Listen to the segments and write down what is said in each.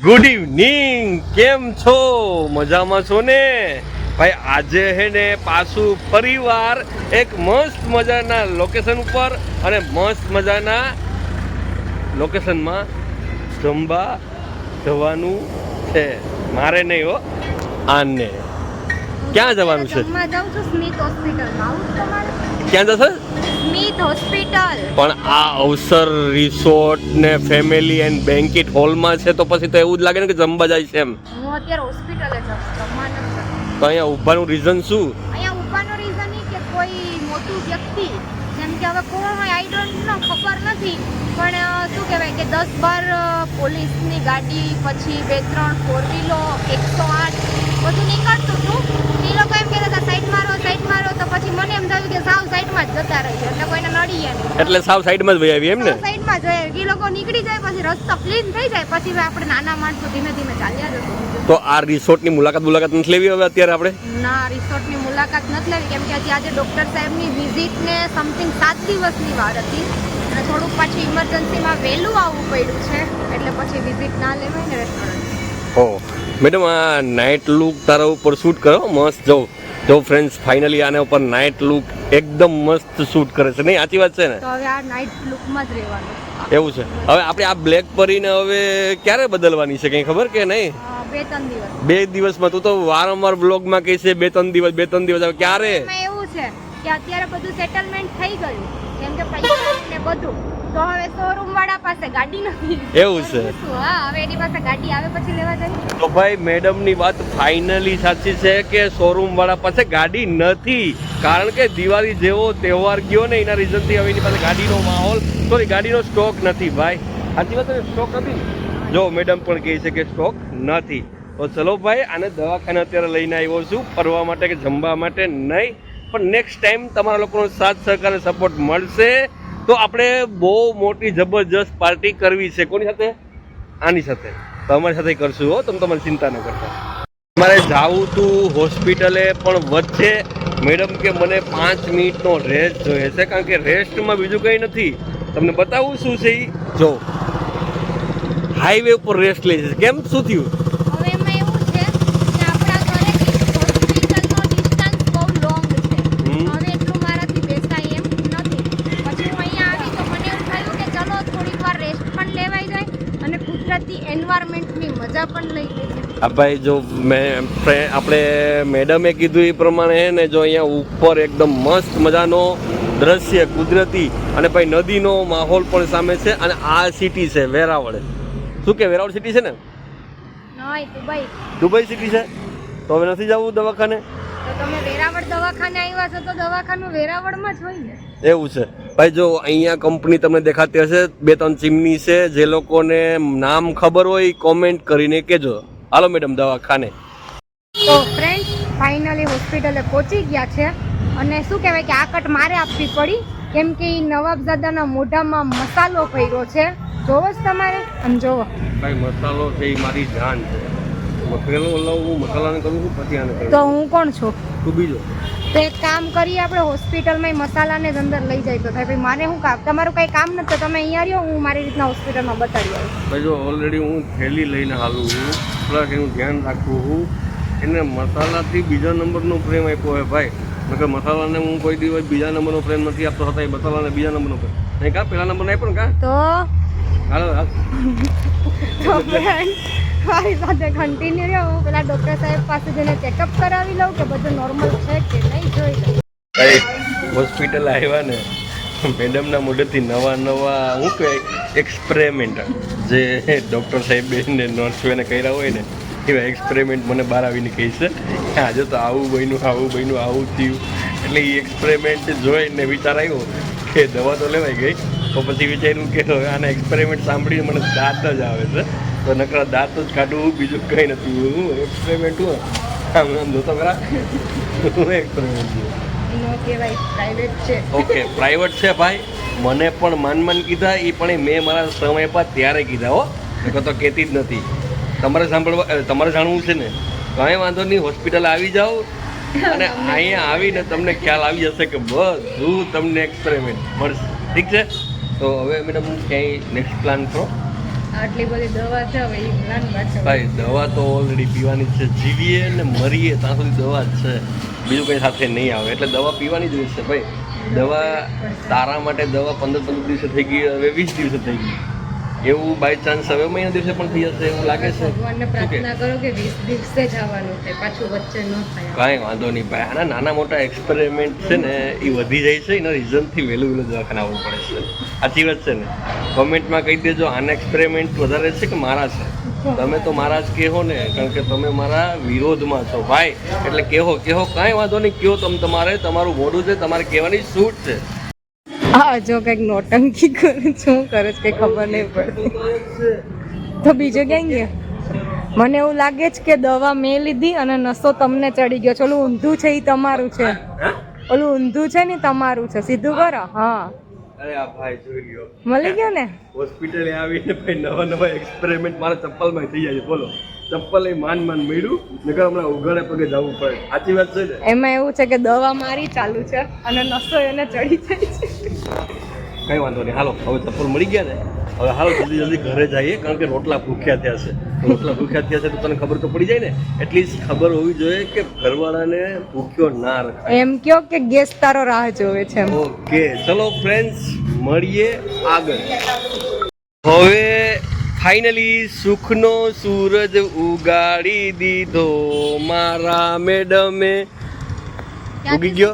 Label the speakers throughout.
Speaker 1: Good evening, કેમ છો? મજામાં છો ને ભાઈ? આજે હે ને પાછું પરિવાર એક મસ્ત મજાના લોકેશન ઉપર અને મસ્ત મજાના લોકેશનમાં જમવા જવાનું છે. મારે નહીં હો, આને. ક્યાં જવાનું છે? ક્યાં જશે?
Speaker 2: સ્મિત હોસ્પિટલ.
Speaker 1: પણ આ અવસર રિસોર્ટ ને ફેમિલી એન્ડ બેન્કેટ હોલમાં છે તો પછી તો એવું જ લાગે ને કે જમવા જાય છે એમ.
Speaker 2: હું અત્યારે હોસ્પિટલે જમવા નથી.
Speaker 1: તો અહીંયા ઊભાનું રીઝન શું?
Speaker 2: અહીંયા ઊભાનો રીઝન એ કે કોઈ મોટું વ્યક્તિ, જેમ કે હવે કોણ હોય આઈ ડોન્ટ નો, ખબર નથી, પણ શું કહેવાય કે 10-12 પોલીસની ગાડી, પછી 2-3 ફોર વ્હીલો, 108 બધું નીકળતું હતું. એ લોકો એમ કહેતા હતા સાઈડ મારો, તો પછી મને એમ થયું કે સાવ સાઈડમાં જ જતા રહીએ એટલે કોઈને નડીએ નહીં.
Speaker 1: એટલે સાવ સાઈડમાં જ વહી આવી એમ ને?
Speaker 2: સાઈડમાં જ એ લોકો નીકળી જાય, પછી રસ્તો ક્લીન થઈ જાય, પછી આપણે નાના માણસો ધીમે ધીમે ચાલ્યા જશું.
Speaker 1: તો આ રિસોર્ટની મુલાકાત નથી લેવી હવે અત્યારે આપણે?
Speaker 2: ના, રિસોર્ટની મુલાકાત નથી લેવી, કેમ કે આજે ડોક્ટર સાહેબની વિઝિટ ને સમથિંગ 7 દિવસની વાર હતી અને થોડુંક પાછી ઇમરજન્સીમાં વહેલું આવવું પડ્યું છે, એટલે પછી વિઝિટ ના લેવાય ને રેસ્ટોરન્ટ.
Speaker 1: ઓ મેડમ, આ નાઇટ લુક તારા ઉપર શૂટ કરો મસ્ત. જો ફ્રેન્ડ્સ, ફાઇનલી આના ઉપર નાઇટ લુક એકદમ મસ્ત શૂટ કરે છે. નહીં, સાચી વાત છે ને?
Speaker 2: તો હવે આ નાઇટ લુકમાં જ રહેવાનું.
Speaker 1: એવું છે. હવે આપણે આ બ્લેક પરીને હવે ક્યારે બદલવાની છે, કંઈ ખબર કે નહીં?
Speaker 2: 2-3 દિવસ.
Speaker 1: 2 દિવસમાં? તું તો વારંવાર બ્લોગમાં કહે છે 2-3 દિવસ, 2-3 દિવસ. હવે ક્યારે?
Speaker 2: એમાં એવું છે કે અત્યારે બધું સેટલમેન્ટ થઈ ગયું, કેમ કે પૈસા ને બધું, તો હવે શોરૂમ વાળા પાસે ગાડી નથી.
Speaker 1: એવું છે?
Speaker 2: હા, હવે એની પાસે ગાડી આવે પછી લેવા જાય.
Speaker 1: તો ભાઈ મેડમની વાત ફાઇનલી સાચી છે કે શોરૂમ વાળા પાસે ગાડી નથી, કારણ કે દિવાળી જેવો તહેવાર ગયો ને એના રીઝનથી હવે એની પાસે ગાડીનો માહોલ, ગાડીનો સ્ટોક નથી ભાઈ. સાચી વાત ને? સ્ટોક નથી. જો મેડમ પણ કહે છે કે સ્ટોક નથી. તો ચલો ભાઈ, આને દવાખાને અત્યારે લઈને આવ્યો છું, ફરવા માટે કે જમવા માટે નહીં, પણ નેક્સ્ટ ટાઈમ તમારા લોકોનો સાથ સહકાર સપોર્ટ મળશે તો આપણે બહુ મોટી જબરજસ્ત પાર્ટી કરવી છે. કોની સાથે? આની સાથે. તો અમારી સાથે કરશું હો, તમે તમારી ચિંતા ન કરતા. મારે જાવું તું હોસ્પિટલે, પણ વચ્ચે મેડમ કે મને 5 મિનિટનો રેસ્ટ જોઈએ છે, કારણ કે રેસ્ટમાં બીજું કંઈ નથી. તમને બતાવું શું છે એ જો. હાઈવે ઉપર રેસ્ટ લે છે. કેમ, શું થયું?
Speaker 2: હવે એમાં એવું છે કે આપણા ઘરેથી હોસ્પિટલનો ડિસ્ટન્સ બહુ લોંગ છે. હવે એટલું મારાથી બેસાય એમ નથી. પછી હું અહીંયા આવી તો મને એવું થયું કે ચલો થોડીક વાર રેસ્ટ પણ લેવાઈ જાય અને કુદરતી એન્વાયરમેન્ટની મજા પણ લઈ લઈએ.
Speaker 1: હા ભાઈ, જો આપણે મેડમે કીધું એ પ્રમાણે હે ને, જો અહીંયા ઉપર એકદમ મસ્ત મજાનો દ્રશ્ય કુદરતી અને ભાઈ નદીનો માહોલ પણ સામે છે. અને આ સિટી છે વેરાવળ. શું કે વેરાવળ સિટી છે ને?
Speaker 2: નહીં,
Speaker 1: દુબઈ સિટી છે. તો હવે નથી જવું દવાખાને?
Speaker 2: તો તમે વેરાવળ દવાખાને આવ્યા છો તો દવાખાનું વેરાવળમાં જ હોય ને.
Speaker 1: એવું છે ભાઈ. જો અહીંયા કંપની તમને દેખાતી હશે, 2-3 ચીમની છે. જે લોકોને નામ ખબર હોય કોમેન્ટ કરીને કહેજો. હાલો મેડમ દવાખાને.
Speaker 2: તો ફ્રેન્ડ્સ, ફાઇનલી હોસ્પિટલે પહોંચી ગયા છે અને શું કહેવાય કે આ કટ મારે આપવી પડી, કેમ કે નવાબજાદાના મોઢામાં મસાલો ભર્યો છે. જોવો જ તમારે, આમ જોવો
Speaker 1: ભાઈ, મસાલો છે એ મારી જાન છે. પેલો હું મસાલાને કરું છું, પછી આને કરું.
Speaker 2: તો હું કોણ છું?
Speaker 1: તું બીજો.
Speaker 2: તો એક કામ કરીએ, આપણે હોસ્પિટલમાં મસાલાને જ અંદર લઈ જાય તો થાય. ભાઈ મારે શું કામ? તમારું કંઈ કામ નથી તો તમે અહીંયા રહ્યો, હું મારી રીતના હોસ્પિટલમાં બતાડી આવું.
Speaker 1: ભાઈ જો ઓલરેડી હું થેલી લઈને હાલું છું, પ્લસ એનું ધ્યાન રાખું છું. એને મસાલાથી બીજા નંબરનો પ્રેમ આપ્યો હોય ભાઈ. નકર મસાલાને હું કોઈ દિવસ બીજા નંબરનો પ્રેમ નથી આપતો હતા. એ મસાલાને બીજા નંબરનો પ્રેમ નહીં. કાં પહેલા નંબરનો આપ્યો ને? કાં
Speaker 2: તો
Speaker 1: હાલો
Speaker 2: મારી સાથે કન્ટિન્યુ રહ્યો. હું પેલા ડૉક્ટર સાહેબ પાસે જઈને ચેકઅપ કરાવી લઉં કે બધું નોર્મલ છે કે નહીં, જોઈ લઉં.
Speaker 1: ભાઈ હોસ્પિટલ આવ્યા ને, મેડમના મોઢેથી નવા હું કહે એક્સપેરિમેન્ટ, જે ડૉક્ટર સાહેબે ને નર્સોને કર્યા હોય ને એવા એક્સપેરિમેન્ટ મને બહાર આવીને કહી છે કે આજે તો આવું બન્યું, આવું થયું. એટલે એ એક્સપેરિમેન્ટ જોઈને વિચાર આવ્યો કે દવા તો લેવાઈ ગઈ, તો પછી વિચાર્યું કે હવે આના એક્સપેરિમેન્ટ સાંભળીને મને દાંત જ આવે છે, તો નકરા દાંત જ કાઢવું, બીજું કંઈ નથી. હું એક્સપેરિમેન્ટ હું આમ જોતો ખરા, હું એક્સપેરિમેન્ટ છું. ઓકે, પ્રાઇવેટ છે ભાઈ. મને પણ માન કીધા, એ પણ મેં મારા સમય પર ત્યારે કીધા હો, નકર તો કહેતી જ નથી. તમારે જાણવું છે ને, કાંઈ વાંધો નહીં, હોસ્પિટલ આવી જાઓ અને અહીંયા આવીને તમને ખ્યાલ આવી જશે કે બધું તમને એક્સપેરિમેન્ટ મળશે. ઠીક છે? તો હવે મેડમ ક્યાંય નેક્સ્ટ પ્લાન કરો?
Speaker 2: આટલી બધી દવા છે હવે એ પ્લાન પાછળ
Speaker 1: ભાઈ દવા તો ઓલરેડી પીવાની જ છે, જીવીએ ને મરીએ ત્યાં સુધી દવા જ છે, બીજું કંઈ સાથે નહીં આવે, એટલે દવા પીવાની જ રહેશે ભાઈ. દવા તારા માટે દવા 15 દિવસે થઈ ગઈ, હવે 20 દિવસે થઈ ગઈ, એવું બાય ચાન્સ હવે મહિના દિવસે પણ થઈ જશે એવું લાગે છે.
Speaker 2: ભગવાનને પ્રાર્થના કરો કે 20 દિવસે જ આવવાનું છે, પાછું વચ્ચે ન થાય.
Speaker 1: કાંઈ વાંધો નહીં ભાઈ, આના નાના મોટા એક્સપેરિમેન્ટ છે ને એ વધી જાય છે, એના રિઝલ્ટથી વહેલું દવાખાને આવવું પડે છે. સાચી વાત છે ને? કોમેન્ટમાં કહી દેજો આના એક્સપેરિમેન્ટ વધારે છે કે મારા છે. તમે તો મારા જ કહો ને, કારણ કે તમે મારા વિરોધમાં છો ભાઈ, એટલે કહો કાંઈ વાંધો નહીં, કહો તમારે તમારું મોઢું છે, તમારે કહેવાની છૂટ છે.
Speaker 2: હા જો કંઈક નોટંકી કરે શું કરે છે કંઈ ખબર નહીં પડતી. તો બીજું ક્યાં ગયા? મને એવું લાગે છે કે દવા મેં લીધી અને નસો તમને ચડી ગયો છે. ઓલું ઊંધું છે એ તમારું છે, ઓલું ઊંધું છે ને તમારું છે, સીધું કરો. હા
Speaker 1: અરે આ ભાઈ જોઈ લ્યો,
Speaker 2: મળી ગયો ને.
Speaker 1: હોસ્પિટલે આવીને ભાઈ નવા એક્સપેરિમેન્ટ મારા ચપ્પલમાં થઈ જાય છે. બોલો, ચપ્પલ એ માન મળ્યું, નકર હમણાં ઉઘાડે પગે જવું પડે. સાચી વાત છે ને?
Speaker 2: એમાં એવું છે કે દવા મારી ચાલુ છે અને નસો એને ચડી જાય છે.
Speaker 1: કઈ વાંધો નહીં, હાલો હવે ચપ્પલ મળી ગયા ને, હવે હાલો જલ્દી ઘરે જઈએ, કારણ કે રોટલા ભૂખ્યા થયા છે. રોટલા ભૂખ્યા થયા છે તો તને ખબર તો પડી જાય ને, એટલી જ ખબર હોવી જોઈએ કે ઘરવાળાને ભૂખ્યો ના રખાય.
Speaker 2: એમ કયો કે ગેસ તારો રાહ જોવે છે.
Speaker 1: ઓકે ચલો ફ્રેન્ડ્સ, મળીએ આગળ. હવે ફાઇનલી સુખનો સૂરજ ઉગાડી દીધો મારા મેડમે. ઉગી ગયો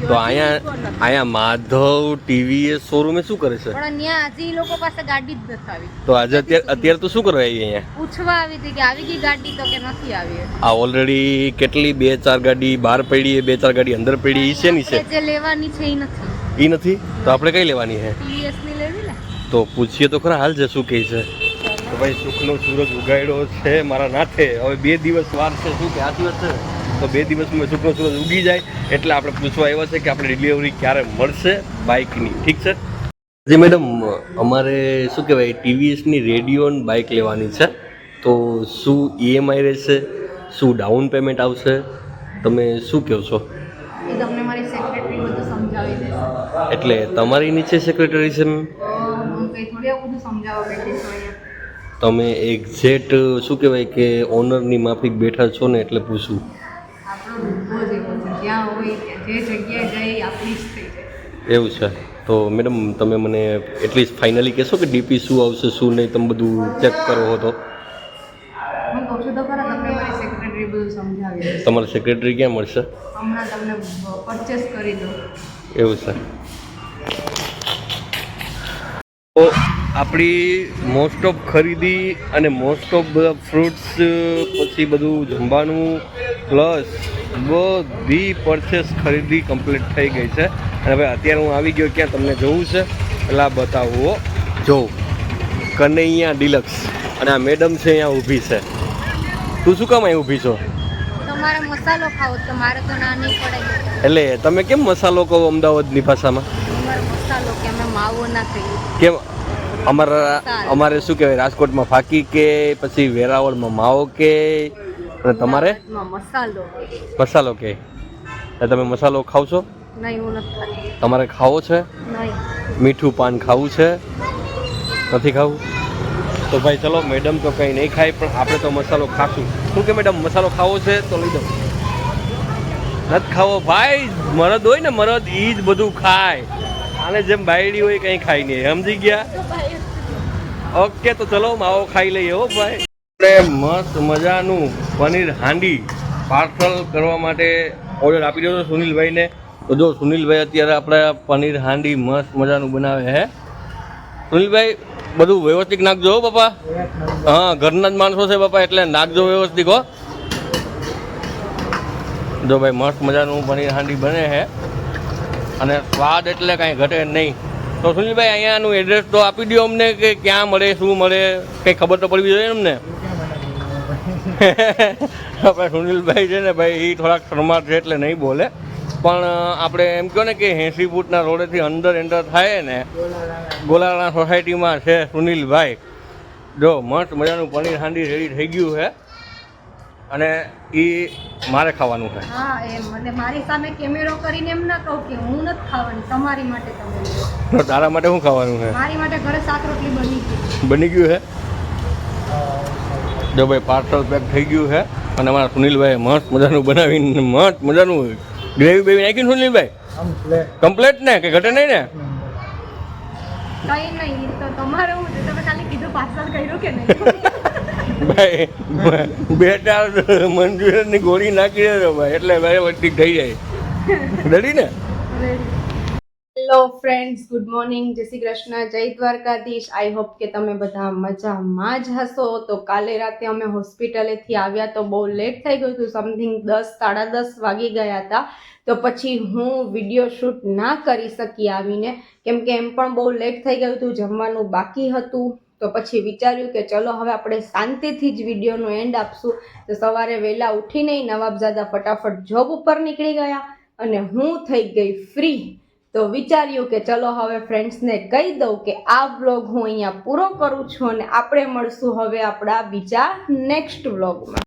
Speaker 1: તો અહીંયા માધવ ટીવી શોરૂમે શું કરે છે?
Speaker 2: પણ ત્યાં હજી લોકો પાસે ગાડી જ નથી આવી.
Speaker 1: તો આજે અત્યારે તો શું કરવા આવી અહીંયા?
Speaker 2: પૂછવા આવી હતી કે આવી ગઈ ગાડી, તો કે નથી આવી.
Speaker 1: આ ઓલરેડી કેટલી 2-4 ગાડી બહાર પડી, 2-4 ગાડી અંદર પડી, ઈ છે ની છે?
Speaker 2: જે લેવાની છે ઈ નથી.
Speaker 1: ઈ નથી તો આપણે કઈ લેવાની છે?
Speaker 2: ટીવીએસ ની લેવી ને.
Speaker 1: તો પૂછીએ તો ખરા, હાલ છે શું કહે છે. તો ભાઈ સુખનો સૂરજ ઉગાડ્યો છે મારા નાથે, હવે 2 દિવસ વાર છે. શું કે આ દિવસ છે તો 2 દિવસમાં સુખનો સૂરજ ઉગી જાય, એટલે આપણે પૂછવા આવ્યા છે કે આપણે ડિલિવરી ક્યારે મળશે બાઇકની. ઠીક છે જી મેડમ, અમારે શું કહેવાય ટીવીએસની રેડિયોન બાઇક લેવાની છે, તો શું ઈએમઆઈ રહેશે, શું ડાઉન પેમેન્ટ આવશે, તમે શું કહો છો?
Speaker 2: તમને મારી સેક્રેટરી બધું સમજાવી દેશે.
Speaker 1: એટલે તમારી નીચે સેક્રેટરી છે?
Speaker 2: હું કઈ થોડી બધું સમજાવવા બેઠી છું અહીંયા.
Speaker 1: તમે એક્ઝેક્ટ શું કહેવાય કે ઓનરની માફિક બેઠા છો ને, એટલે પૂછું.
Speaker 2: આપણો રૂપો જ એવો છે, જ્યાં હોય જે જગ્યાએ જાય આપણી જ થઈ જાય.
Speaker 1: એવું છે તો મેડમ તમે મને એટલીસ્ટ ફાઇનલી કહેશો કે ડીપી શું આવશે શું નહીં, તમે બધું ચેક કરો હો તો?
Speaker 2: હું કહું છું તો ખરા, તમને મારી સેક્રેટરી બધું સમજાવી દેશે.
Speaker 1: તમારા સેક્રેટરી ક્યાં મળશે?
Speaker 2: હમણાં તમને પરચેસ કરી દો.
Speaker 1: એવું છે તો આપણી મોસ્ટ ઓફ ખરીદી અને મોસ્ટ ઓફ બધા ફ્રૂટ્સ પછી બધું જમવાનું પ્લસ બધી પરચેસ ખરીદી કમ્પ્લીટ થઈ ગઈ છે. અને હવે અત્યારે હું આવી ગયો ક્યાં તમને જોવું છે, પેલા બતાવો જો કનૈયા ડિલક્સ, અને આ મેડમ છે અહીંયા ઊભી છે. તું શું કામ અહીં ઊભી છો?
Speaker 2: તમારે મસાલો ખાવો તો મારે તો ના નહીં પડે.
Speaker 1: એટલે તમે કેમ મસાલો કહો અમદાવાદની ભાષામાં?
Speaker 2: અમારે મસાલો કે અમે માવો ના ખાઈએ.
Speaker 1: કેમ અમારે શું કહેવાય રાજકોટમાં ફાકી કે પછી વેરાવળમાં માવો કે, અને તમારે
Speaker 2: મસાલો.
Speaker 1: મસાલો કે તમે મસાલો ખાવ છો?
Speaker 2: નહીં હું નથી ખાતી.
Speaker 1: તમારે ખાવો છે?
Speaker 2: નહીં.
Speaker 1: મીઠું પાન ખાવું છે? નથી ખાવું? તો ભાઈ ચલો, મેડમ તો કંઈ નહીં ખાય પણ આપણે તો મસાલો ખાશું. શું કે મેડમ મસાલો ખાવો છે તો લઈ દો. નથી ખાવો ભાઈ, મરદ હોય ને મરદ એ જ બધું ખાય, આને જેમ બાયડી હોય કંઈ ખાય નહીં, સમજી ગયા? ઓકે તો ચલો માવો ખાઈ લઈએ હો ભાઈ. આપણે મસ્ત મજાનું પનીર હાંડી પાર્સલ કરવા માટે ઓર્ડર આપી દીધો સુનિલભાઈને. તો જો સુનિલભાઈ અત્યારે આપણે પનીર હાંડી મસ્ત મજાનું બનાવે હે. સુનિલભાઈ બધું વ્યવસ્થિત નાખજો હો બાપા. હા ઘરના જ માણસો છે બાપા, એટલે નાખજો વ્યવસ્થિત હો. જો ભાઈ મસ્ત મજાનું પનીર હાંડી બને છે અને સ્વાદ એટલે કાંઈ ઘટે નહીં. તો સુનિલભાઈ અહીંયાનું એડ્રેસ તો આપી દો અમને, કે ક્યાં મળે શું મળે, કંઈ ખબર તો પડવી જોઈએ અમને. આપણે સુનિલભાઈ છે ને ભાઈ એ થોડાક શરમાટ છે એટલે નહીં બોલે, પણ આપણે એમ કહો ને કે 80 ફૂટના રોડેથી અંદર એન્ટર થાય ને, ગોલાણા સોસાયટીમાં છે સુનિલભાઈ. જો મસ્ત મજાનું પનીર હાંડી રેડી થઈ ગયું છે અને એ મારે ખાવાનું છે.
Speaker 2: હા એમ અને મારી સામે કેમેરો કરીને એમ ના કહું કે હું નથી ખાવાની, તમારી માટે તમે લો.
Speaker 1: તો તારા માટે શું ખાવાનું છે?
Speaker 2: મારી માટે ઘરે શાક રોટલી બની ગઈ.
Speaker 1: બની ગયું છે? જો ભાઈ પાર્સલ પેક થઈ ગયું છે અને અમારા સુનિલભાઈ મસ્ત મજાનું બનાવીને મસ્ત મજાનું ગ્રેવી બેવી નાખીને સુનિલભાઈ કમ્પ્લેટ ને કે ઘટે નહીં ને?
Speaker 2: કઈ નહીં, તો તમારે હું છે, તમે ખાલી કીધું પાર્સલ કર્યું કે નહીં.
Speaker 1: ભાઈ 2-4 મંચુરિયનની ગોળી નાખી દે ભાઈ એટલે ભાઈ વચ્ચે થઈ જાય. રેડી ને?
Speaker 2: હેલો ફ્રેન્ડ્સ, ગુડ મોર્નિંગ, જય શ્રી કૃષ્ણ, જય દ્વારકાધીશ. આઈ હોપ કે તમે બધા મજામાં જ હશો. તો કાલે રાતે અમે હોસ્પિટલેથી આવ્યા તો બહુ લેટ થઈ ગયું હતું, સમથિંગ 10-10:30 વાગી ગયા હતા. તો પછી હું વિડીયો શૂટ ના કરી શકી આવીને, કેમ કે એમ પણ બહુ લેટ થઈ ગયું હતું, જમવાનું બાકી હતું. તો પછી વિચાર્યું કે ચલો હવે આપણે શાંતિથી જ વિડીયોનો એન્ડ આપશું. તો સવારે વહેલા ઉઠીને નવાબજાદા ફટાફટ જોબ ઉપર નીકળી ગયા અને હું થઈ ગઈ ફ્રી. તો વિચાર્યું કે ચલો હવે ફ્રેન્ડ્સને કહી દઉં કે આ વ્લોગ હું અહીંયા પૂરો કરું છું અને આપણે મળશું હવે આપણા બીજા નેક્સ્ટ વ્લોગમાં.